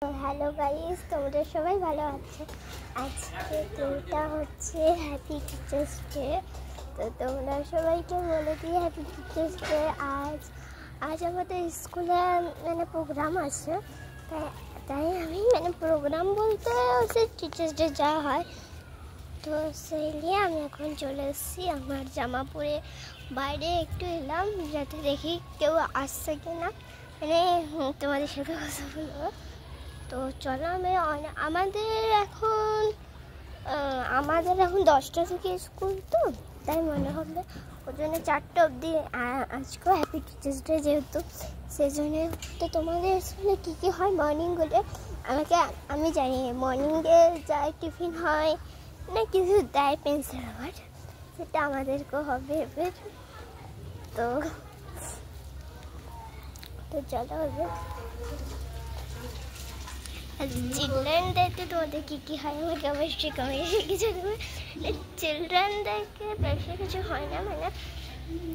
Hello guys, তোমরা সবাই ভালো আছো। আজকে দিনটা হচ্ছে হ্যাপি টিচার্স ডে। তো তোমরা সবাইকে বলে দিই হ্যাপি টিচার্স ডে। আজ আমাদের স্কুলে প্রোগ্রাম আছে, তাই আমি প্রোগ্রাম বলতে হচ্ছে টিচার্স ডে যা হয়। তো সেই নিয়ে আমি এখন চলে এসেছি আমার জামা পরে বাইরে একটু এলাম, যাতে দেখি কেউ আসছে কি না, তোমাদের সাথে কথা বলবো। তো চলো আমাদের এখন 10টা থেকে স্কুল, তো তাই মনে হবে ওই জন্য 4টা অবধি। আজকেও হ্যাপি টিচার্স ডে যেহেতু, সেই জন্য। তো তোমাদের স্কুলে কী কী হয় মর্নিংগুলো আমি জানি। মর্নিংয়ে যায় টিফিন হয় না কিছু দেয় পেন্সিল আবার, সেটা আমাদেরকেও হবে এবার। তো চলো হবে। চিলড্রেন ডেতে তোমাদের কী কী হয় আমাকে অবশ্যই কমেন্টে কিছু দেবে। চিলড্রেন ডেকে বেশি কিছু হয় না,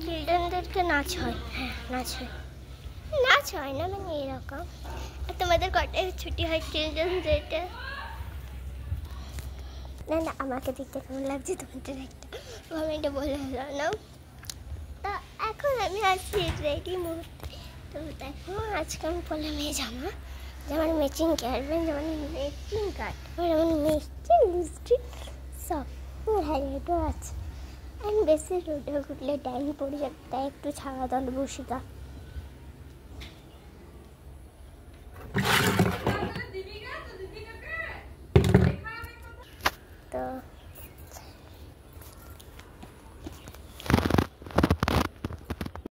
চিলড্রেনদেরকে নাচ হয়। হ্যাঁ, নাচ হয় না এরকম। আর তোমাদের কটায় ছুটি হয় চিলড্রেন ডেতে? না আমাকে দেখতে কেমন লাগছে তোমাদের একটা কমেন্টে বলে হলো না। তা এখন আমি আছি রেডি মুহূর্তে। তো দেখো আজকে আমি পরলাম এই জামা, যেমন ম্যাচিং কাটবেন, যেমন ম্যাচিং কাট, যেমন ম্যাচিং লিপস্টিক সব হাইলাইটও আছে। আমি বেশি রোদে ঘুরলে টাইম পড়ে যাবে, তাই একটু ছাওয়া দল বসিকা